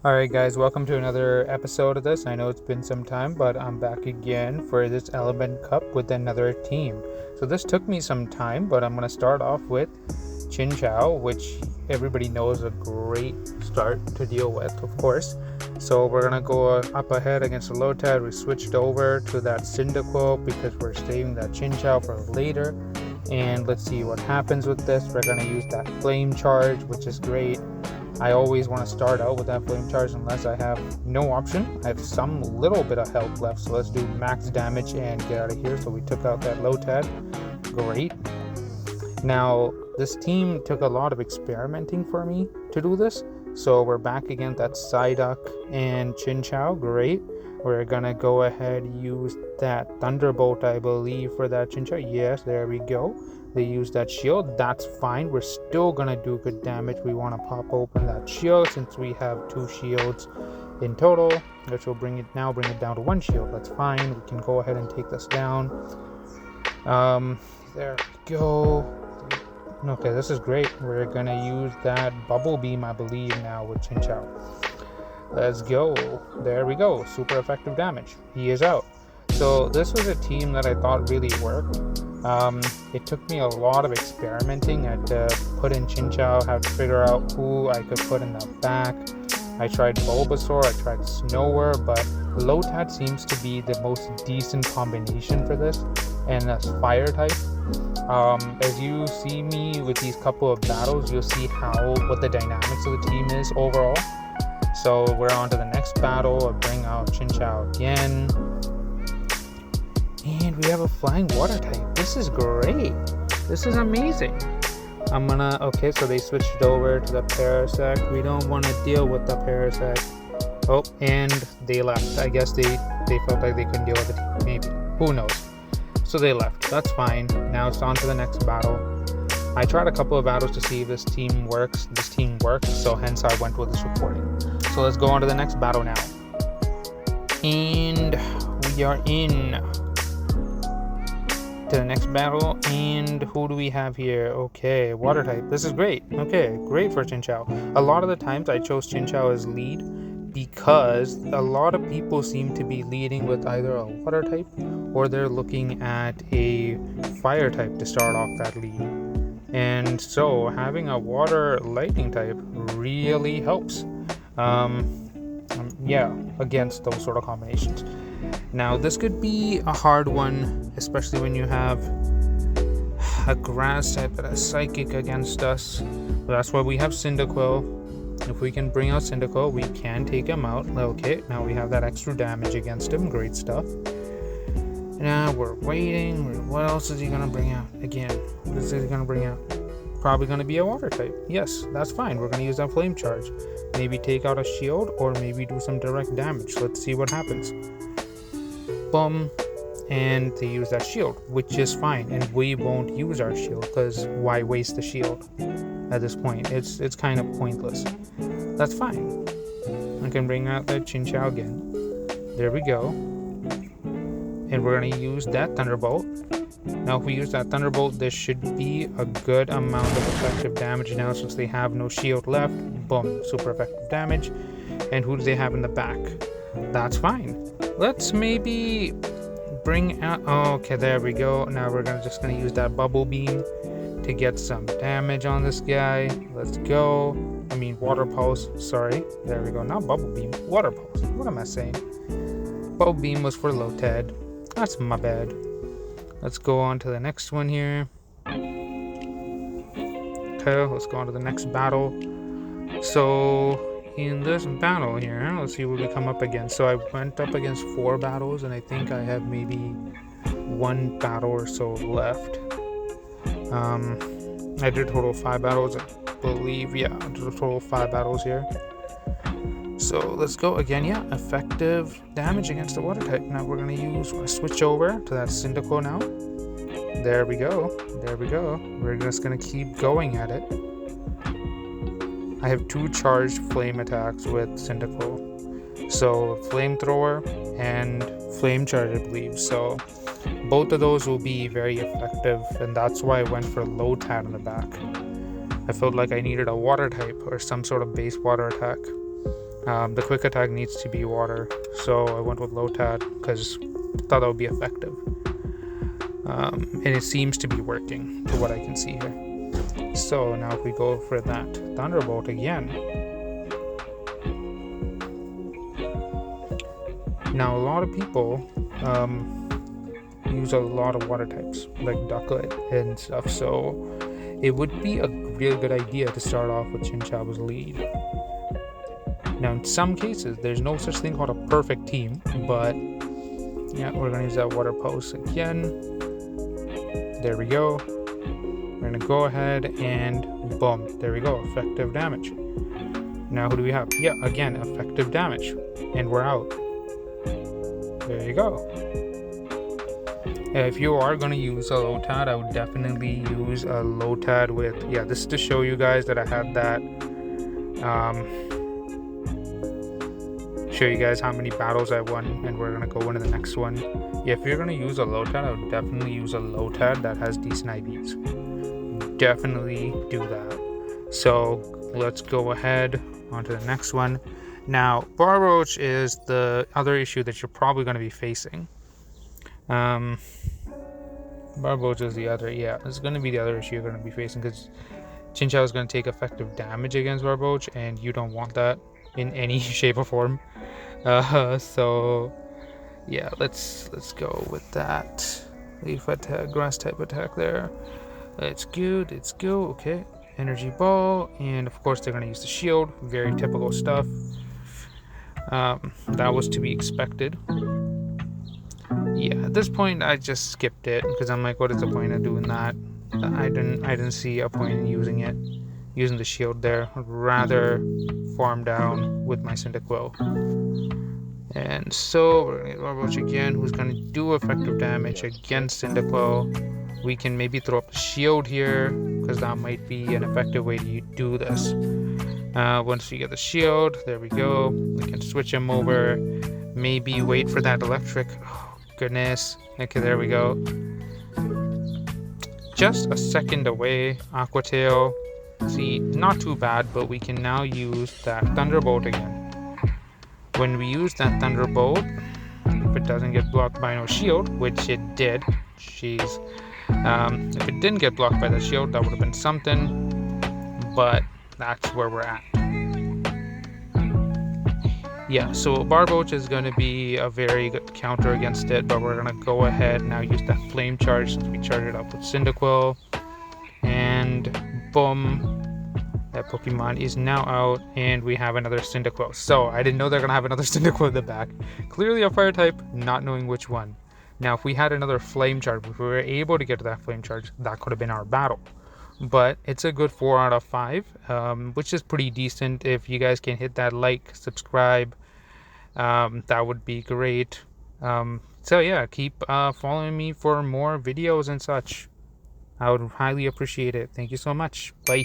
Alright guys, welcome to another episode of this. I know it's been some time, but I'm back again for this Element Cup with another team. So this took me some time, but I'm going to start off with Chinchou, which everybody knows a great start to deal with, of course. So we're going to go up ahead against the Lotad. We switched over to that Cyndaquil because we're saving that Chinchou for later. And let's see what happens with this. We're going to use that Flame Charge, which is great. I always want to start out with that Flame Charge unless I have no option. I have some little bit of health left, so let's do max damage and get out of here. So we took out that Lotad. Great. Now, this team took a lot of experimenting for me to do this. So we're back against that Psyduck and Chinchou. Great. We're gonna go ahead and use that Thunderbolt, I believe, for that Chinchou. Yes, there we go. They use that shield. That's fine. We're still gonna do good damage. We want to pop open that shield since we have 2 shields in total, which will bring it down to 1 shield. That's fine. We can go ahead and take this down. There we go. Okay, this is great. We're gonna use that Bubble Beam, I believe, now with Chinchou. Let's go. There we go. Super effective damage. He is out. So this was a team that I thought really worked. It took me a lot of experimenting. I had to put in Chinchou, had to figure out who I could put in the back. I tried Bulbasaur, I tried Snower, but Lotad seems to be the most decent combination for this, and that's Fire type. As you see me with these couple of battles, you'll see what the dynamics of the team is overall. So we're on to the next battle. I'll bring out Chinchou again. And we have a Flying Water type. This is great. This is amazing. Okay, so they switched over to the Parasect. We don't want to deal with the Parasect. Oh, and they left. I guess they felt like they couldn't deal with it. Maybe. Who knows? So they left. That's fine. Now it's on to the next battle. I tried a couple of battles to see if this team works. This team worked, so hence I went with this recording. So let's go on to the next battle now. And we are in to the next battle, and who do we have here? Okay, water type. This is great. Okay, great for Chinchou. A lot of the times I chose Chinchou as lead because a lot of people seem to be leading with either a water type or they're looking at a fire type to start off that lead. And so having a water lightning type really helps. Against those sort of combinations. Now this could be a hard one, especially when you have a grass type and a psychic against us. That's why we have Cyndaquil. If we can bring out Cyndaquil, we can take him out. Okay, now we have that extra damage against him. Great stuff. Now we're waiting. What else is he gonna bring out? Again, what is he gonna bring out? Probably gonna be a water type. Yes, that's fine. We're gonna use that Flame Charge. Maybe take out a shield or maybe do some direct damage. Let's see what happens. Boom. And they use that shield, which is fine. And we won't use our shield because why waste the shield at this point? It's kind of pointless. That's fine. I can bring out the Chinchou again. There we go. And we're going to use that Thunderbolt. Now if we use that Thunderbolt, this should be a good amount of effective damage now since they have no shield left. Boom, super effective damage. And who do they have in the back? That's fine. Let's maybe bring out... okay, there we go. Now we're just gonna use that Bubble Beam to get some damage on this guy. Let's go. I mean Water Pulse, sorry. There we go, not Bubble Beam, Water Pulse. What am I saying? Bubble Beam was for Lotad. That's my bad. Let's go on to the next one here. Okay, let's go on to the next battle. So in this battle here, let's see what we come up against. So I went up against 4 battles, and I think I have maybe 1 battle or so left. I did a total of 5 battles, I believe. Yeah, I did a total of 5 battles here. So let's go again. Yeah, effective damage against the water type. Now we're gonna switch over to that Cyndaquil now. There we go. There we go. We're just gonna keep going at it. I have 2 charged flame attacks with Cyndaquil. So flamethrower and flame charge, I believe. So both of those will be very effective, and that's why I went for Lotad in the back. I felt like I needed a water type or some sort of base water attack. The quick attack needs to be water, so I went with Lotad because I thought that would be effective. And it seems to be working to what I can see here. So now if we go for that Thunderbolt again. Now a lot of people use a lot of water types like ducklett and stuff, so it would be a real good idea to start off with Chinchou's lead. Now in some cases there's no such thing called a perfect team, but yeah, we're gonna use that water pulse again. There we go. We're gonna go ahead and boom, there we go, effective damage. Now who do we have? Yeah, again, effective damage, and we're out. There you go. If you are going to use a Lotad, I would definitely use a Lotad with, yeah, this is to show you guys that I had that, show you guys how many battles I won, and we're going to go into the next one. Yeah, if you're going to use a Lotad, I would definitely use a Lotad that has decent IVs. Definitely do that. So let's go ahead onto the next one. Now, Barboach is the other issue that you're probably going to be facing. Barboach is the other, yeah, it's going to be the other issue you're going to be facing, because Chinchou is going to take effective damage against Barboach, and you don't want that in any shape or form. So yeah, let's go with that. Leaf attack, grass type attack there. It's good, it's go. Okay, energy ball, and of course they're going to use the shield. Very typical stuff. That was to be expected. Yeah, at this point I just skipped it because I'm like, what is the point of doing that? I didn't see a point in using the shield there. I'd rather farm down with my Cyndaquil. And so we're gonna get Barboach again, who's gonna do effective damage against Cyndaquil. We can maybe throw up a shield here because that might be an effective way to do this. Once we get the shield, there we go. We can switch him over. Maybe wait for that electric. Oh, goodness. Okay, there we go. Just a second away. Aqua Tail. See, not too bad, but we can now use that Thunderbolt again. When we use that Thunderbolt, if it doesn't get blocked by no shield, which it did, jeez. If it didn't get blocked by the shield, that would have been something, but that's where we're at. Yeah, so Barboach is going to be a very good counter against it, but we're going to go ahead now use that Flame Charge since we charged it up with Cyndaquil, and boom. That Pokemon is now out, and we have another Cyndaquil. So, I didn't know they're going to have another Cyndaquil in the back. Clearly a fire type, not knowing which one. Now, if we had another Flame Charge, if we were able to get to that Flame Charge, that could have been our battle. But it's a good 4 out of 5, which is pretty decent. If you guys can hit that like, subscribe, that would be great. So, yeah, keep following me for more videos and such. I would highly appreciate it. Thank you so much. Bye.